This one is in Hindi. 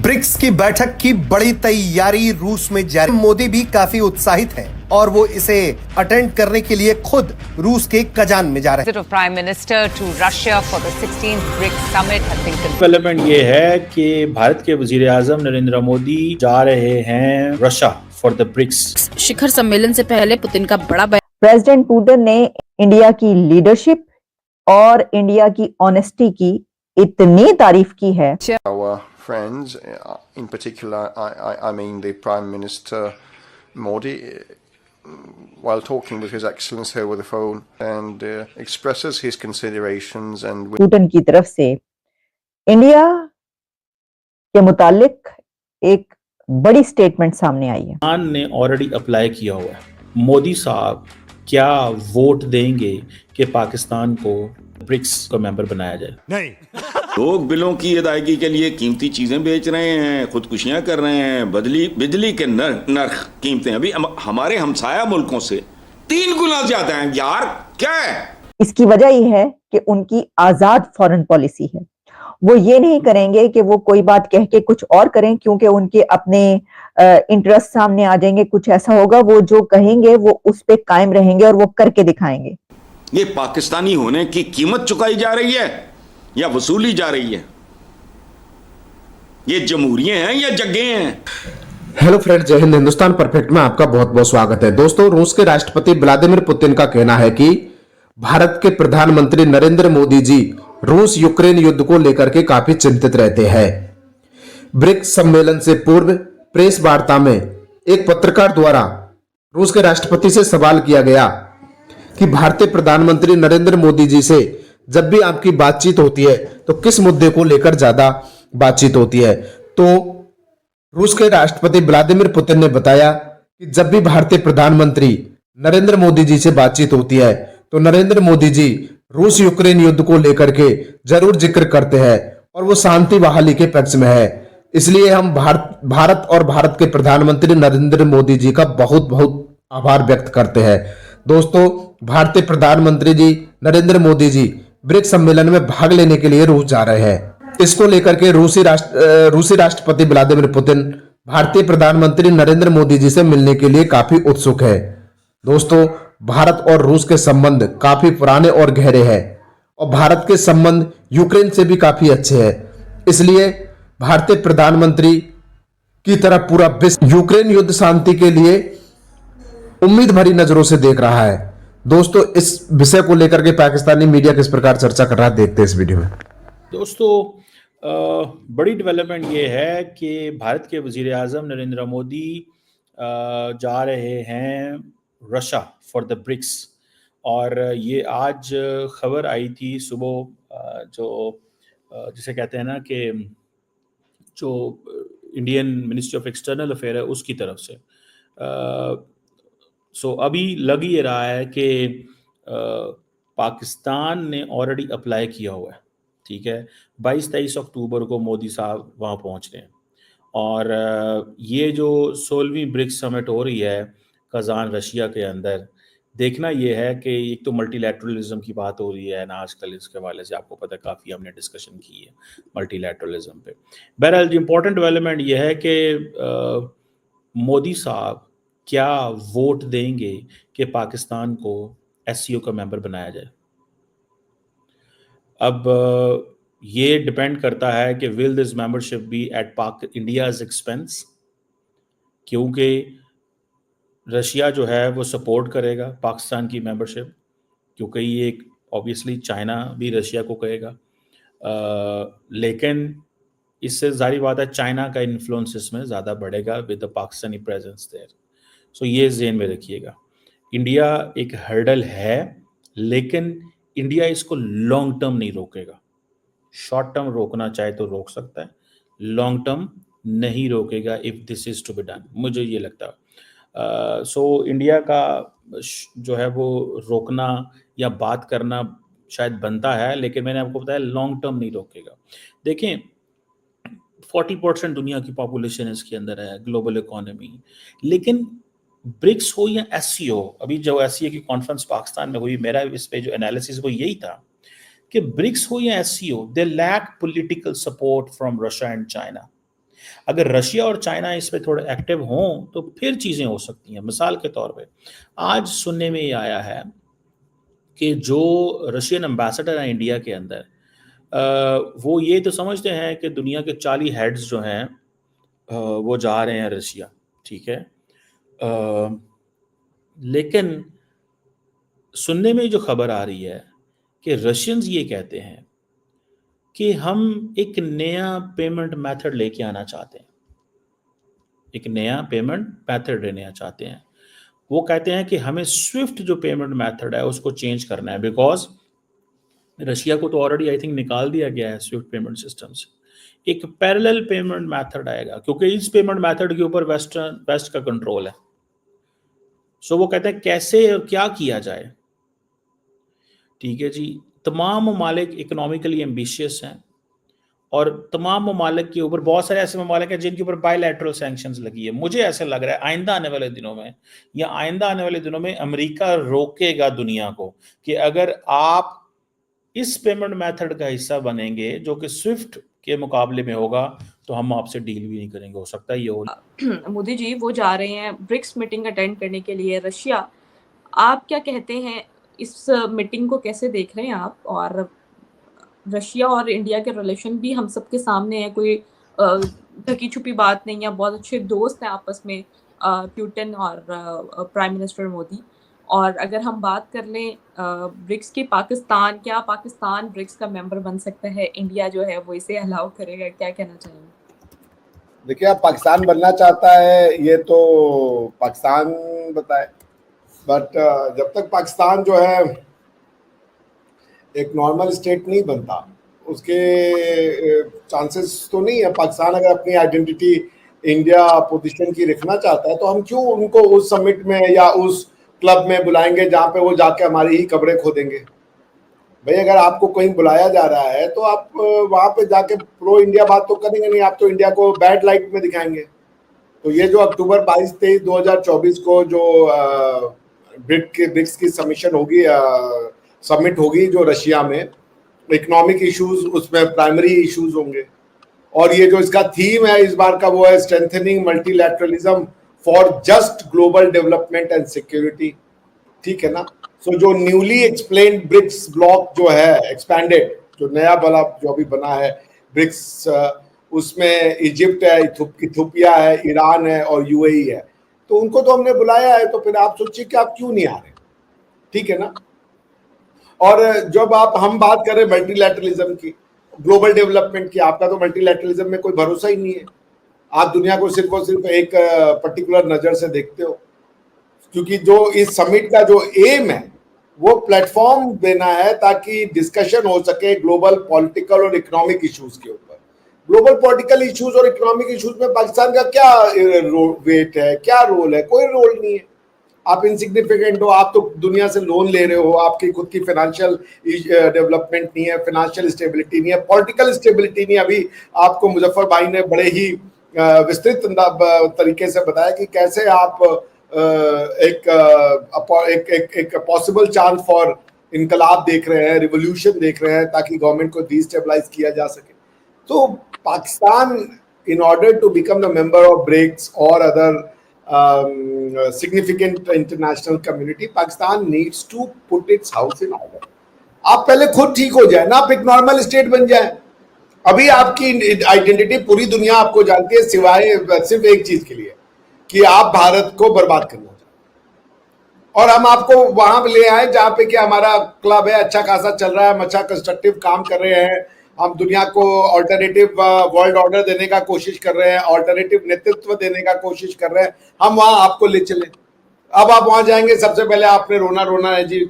ब्रिक्स की बैठक की बड़ी तैयारी रूस में जारी। मोदी भी काफी उत्साहित हैं और वो इसे अटेंड करने के लिए खुद रूस के कजान में जा रहे हैं। Prime Minister to Russia for the 16th BRICS summit has been concluded. Development ये है कि भारत के वजीर आजम नरेंद्र मोदी जा रहे हैं रशिया फॉर द ब्रिक्स शिखर सम्मेलन से पहले पुतिन का बड़ा प्रेसिडेंट पुतिन ने इंडिया की लीडरशिप और इंडिया की ऑनेस्टी की इतनी तारीफ की है। Our friends, in particular, I mean the Prime Minister Modi, while talking with His Excellency over the phone, and expresses his considerations and Putin की तरफ से इंडिया के मुतालिक एक बड़ी स्टेटमेंट सामने आई है। खान ने ऑलरेडी अप्लाई किया हुआ है। मोदी साहब क्या वोट देंगे कि पाकिस्तान को ब्रिक्स का मेंबर बनाया जाए? नहीं। लोग बिलों की अदायगी के लिए कीमती चीजें बेच रहे हैं, खुदकुशियां कर रहे हैं, बिजली के नर्ख कीमतें अभी हमारे हमसाया मुल्कों से 3 गुना ज्यादा हैं। यार क्या है इसकी वजह यह है कि उनकी आजाद फॉरेन पॉलिसी है। वो ये नहीं करेंगे कि वो कोई बात कह के कुछ और करें, क्योंकि उनके अपने इंटरेस्ट सामने आ जाएंगे। कुछ ऐसा होगा, वो जो कहेंगे वो उस पे कायम रहेंगे और वो करके दिखाएंगे। ये पाकिस्तानी होने की कीमत चुकाई जा रही है या वसूली जा रही है? ये जमहूरिये हैं या जग्गे हैं? हेलो फ्रेंड्स, जय हिंद। हिंदुस्तान परफेक्ट में आपका बहुत बहुत स्वागत है। दोस्तों, रूस के राष्ट्रपति व्लादिमीर पुतिन का कहना है कि भारत के प्रधानमंत्री नरेंद्र मोदी जी रूस यूक्रेन युद्ध को लेकर के काफी चिंतित रहते हैं। ब्रिक्स सम्मेलन से पूर्व प्रेस वार्ता में एक पत्रकार द्वारा रूस के राष्ट्रपति से सवाल किया गया कि भारतीय प्रधानमंत्री नरेंद्र मोदी जी से जब भी आपकी बातचीत होती है तो किस मुद्दे को लेकर ज्यादा बातचीत होती है। तो रूस के राष्ट्रपति व्लादिमीर पुतिन ने बताया कि जब भी भारतीय प्रधानमंत्री नरेंद्र मोदी जी से बातचीत होती है तो नरेंद्र मोदी जी रूस यूक्रेन युद्ध को लेकर के जरूर जिक्र करते हैं और वो शांति बहाली के पक्ष में है। इसलिए हम भारत और भारत के प्रधानमंत्री नरेंद्र मोदी जी का बहुत बहुत आभार व्यक्त करते हैं। दोस्तों, भारतीय प्रधानमंत्री जी नरेंद्र मोदी जी ब्रिक्स सम्मेलन में भाग लेने के लिए रूस जा रहे हैं। इसको लेकर के रूसी राष्ट्रपति व्लादिमीर पुतिन भारतीय प्रधानमंत्री नरेंद्र मोदी जी से मिलने के लिए काफी उत्सुक है। दोस्तों, भारत और रूस के संबंध काफी पुराने और गहरे हैं और भारत के संबंध यूक्रेन से भी काफी अच्छे हैं। इसलिए भारतीय प्रधानमंत्री की तरफ पूरा विश्व यूक्रेन युद्ध शांति के लिए उम्मीद भरी नजरों से देख रहा है। दोस्तों, इस विषय को लेकर के पाकिस्तानी मीडिया किस प्रकार चर्चा कर रहा है, देखते हैं इस वीडियो में। दोस्तों, बड़ी डेवलपमेंट ये है कि भारत के वजीर आजम नरेंद्र मोदी जा रहे हैं रशिया फॉर द ब्रिक्स। और ये आज खबर आई थी सुबह, जो जिसे कहते हैं ना कि जो Indian ministry of external affair है उसकी तरफ से। सो अभी लग ही रहा है कि पाकिस्तान ने ऑलरेडी अप्लाई किया हुआ है। ठीक है, 22-23 अक्टूबर को मोदी साहब वहाँ पहुँच रहे हैं और ये जो 16वीं ब्रिक्स समिट हो रही है कजान रशिया के अंदर, देखना ये है कि एक तो मल्टीलैटरलिज्म की बात हो रही है ना आजकल। इसके हवाले से आपको पता है काफ़ी हमने डिस्कशन की है मल्टीलैटरलिज्म पे। बहरहाल इम्पोर्टेंट डेवलपमेंट ये है कि मोदी साहब क्या वोट देंगे कि पाकिस्तान को एससीओ का मेंबर बनाया जाए। अब ये डिपेंड करता है कि will this membership be at India's expense, क्योंकि रशिया जो है वो सपोर्ट करेगा पाकिस्तान की मेंबरशिप, क्योंकि ये एक ऑब्वियसली चाइना भी रशिया को कहेगा। लेकिन इससे जाहिर बात है चाइना का इन्फ्लुएंस इसमें ज़्यादा बढ़ेगा with the Pakistani presence there. So ये ज़हन में रखिएगा। इंडिया एक हर्डल है, लेकिन इंडिया इसको लॉन्ग टर्म नहीं रोकेगा। शॉर्ट टर्म रोकना चाहे तो रोक सकता है, लॉन्ग टर्म नहीं रोकेगा if this is to be done, मुझे ये लगता है। सो इंडिया का जो है वो रोकना या बात करना शायद बनता है, लेकिन मैंने आपको बताया लॉन्ग टर्म नहीं रोकेगा। देखें, 40% दुनिया की पॉपुलेशन इसके अंदर है, ग्लोबल इकोनॉमी। लेकिन ब्रिक्स हो या एससीओ, अभी जो एससीओ की कॉन्फ्रेंस पाकिस्तान में हुई, मेरा इस पे जो एनालिसिस वो यही था कि ब्रिक्स हो या SCO, they lack political support from Russia and China. अगर रशिया और चाइना इस पे थोड़े एक्टिव हों तो फिर चीज़ें हो सकती हैं। मिसाल के तौर पे आज सुनने में ये आया है कि जो रशियन एम्बेसडर है इंडिया के अंदर, वो ये तो समझते हैं कि दुनिया के 40 हेड्स जो हैं वो जा रहे हैं रशिया, ठीक है। लेकिन सुनने में जो खबर आ रही है कि रशियंस ये कहते हैं कि हम एक नया पेमेंट मेथड लेके आना चाहते हैं, एक नया पेमेंट मेथड लेना चाहते हैं। वो कहते हैं कि हमें स्विफ्ट जो पेमेंट मेथड है उसको चेंज करना है, बिकॉज रशिया को तो ऑलरेडी आई थिंक निकाल दिया गया है स्विफ्ट पेमेंट सिस्टम से। एक पैरेलल पेमेंट मेथड आएगा क्योंकि इस पेमेंट मेथड के ऊपर वेस्ट का कंट्रोल है। सो वो कहते हैं कैसे और क्या किया जाए, ठीक है जी। तमाम ममालिक इकोनॉमिकली एम्बिशियस हैं और तमाम ममालिक के ऊपर, बहुत सारे ऐसे ममालिक हैं जिनके ऊपर बायलैटरल सैंक्शंस लगी है। मुझे ऐसा लग रहा है आइंदा आने वाले दिनों में अमेरिका रोकेगा दुनिया को कि अगर आप इस पेमेंट मेथड का हिस्सा बनेंगे जो कि स्विफ्ट के मुकाबले में होगा तो हम आपसे डील भी नहीं करेंगे। हो सकता है ये हो। मोदी जी वो जा रहे हैं ब्रिक्स मीटिंग अटेंड करने के लिए रशिया। आप क्या कहते हैं, इस मीटिंग को कैसे देख रहे हैं आप? और रशिया और इंडिया के रिलेशन भी हम सबके सामने है, कोई ढकी छुपी बात नहीं है, बहुत अच्छे दोस्त हैं आपस में पुतिन और प्राइम मिनिस्टर मोदी। और अगर हम बात कर लें ब्रिक्स की, पाकिस्तान, क्या पाकिस्तान ब्रिक्स का मेंबर बन सकता है? इंडिया जो है वो इसे अलाउ करेगा? क्या कहना चाहेंगे? देखिए, अब पाकिस्तान बनना चाहता है ये तो पाकिस्तान बताए, बट जब तक पाकिस्तान जो है एक नॉर्मल स्टेट नहीं बनता उसके चांसेस तो नहीं है। पाकिस्तान अगर अपनी आइडेंटिटी इंडिया पोजीशन की रखना चाहता है तो हम क्यों उनको उस समिट में या उस क्लब में बुलाएंगे जहां पे वो जाके हमारी ही कब्रें खोदेंगे। भाई अगर आपको कहीं बुलाया जा रहा है तो आप वहां पे जाके प्रो इंडिया बात तो करेंगे नहीं, आप तो इंडिया को बैड लाइट में दिखाएंगे। तो ये जो अक्टूबर 22-23 2024 को जो ब्रिक्स की समिट होगी जो रशिया में, इकोनॉमिक इश्यूज उसमें प्राइमरी इश्यूज होंगे। और ये जो इसका थीम है इस बार का वो है strengthening multilateralism for just global development and security, ठीक है ना। सो जो न्यूली एक्सप्लेन्ड ब्रिक्स ब्लॉक जो है एक्सपैंडेड, जो नया वाला जो अभी बना है ब्रिक्स, उसमें इजिप्ट है, इथियोपिया है, ईरान है और यूएई है। तो उनको तो हमने बुलाया है, तो फिर आप सोचिए कि आप क्यों नहीं आ रहे, ठीक है ना। और जब हम बात कर रहे हैं मल्टीलैटरलिज्म की, ग्लोबल डेवलपमेंट की, आपका तो मल्टीलैटरलिज्म में कोई भरोसा ही नहीं है। आप दुनिया को सिर्फ और सिर्फ एक पर्टिकुलर नजर से देखते हो, क्योंकि जो इस समिट का जो एम है वो प्लेटफॉर्म देना है ताकि डिस्कशन हो सके ग्लोबल पॉलिटिकल और इकोनॉमिक इश्यूज के ऊपर। ग्लोबल पॉलिटिकल इश्यूज और इकोनॉमिक इश्यूज में पाकिस्तान का क्या वेट है, क्या रोल है? कोई रोल नहीं है। आप इनसिग्निफिकेंट हो, आप तो दुनिया से लोन ले रहे हो, आपकी खुद की फाइनेंशियल डेवलपमेंट नहीं है, फाइनेंशियल स्टेबिलिटी नहीं है, पॉलिटिकल स्टेबिलिटी नहीं। अभी आपको मुजफ्फर भाई ने बड़े ही विस्तृत तरीके से बताया कि कैसे आप एक पॉसिबल चांस फॉर इनकलाब देख रहे हैं, रिवोल्यूशन देख रहे हैं ताकि गवर्नमेंट को डिस्टेबलाइज किया जा सके। तो Pakistan in order to become the member of BRICS और other significant international community, Pakistan needs to put its house in order. आप पहले खुद ठीक हो जाए ना, आप एक नॉर्मल स्टेट बन जाए। अभी आपकी आइडेंटिटी पूरी दुनिया आपको जानती है सिवाय सिर्फ एक चीज के लिए कि आप भारत को बर्बाद करना चाहते। और हम आपको वहां ले आए जहां पे कि हमारा क्लब है, अच्छा खासा चल रहा है, हम अच्छा कंस्ट्रक्टिव काम कर रहे हैं, हम दुनिया को ऑल्टरनेटिव वर्ल्ड ऑर्डर देने का कोशिश कर रहे हैं, ऑल्टरनेटिव नेतृत्व देने का कोशिश कर रहे हैं, हम वहां आपको ले चले। अब आप वहां जाएंगे, सबसे पहले आपने रोना है जी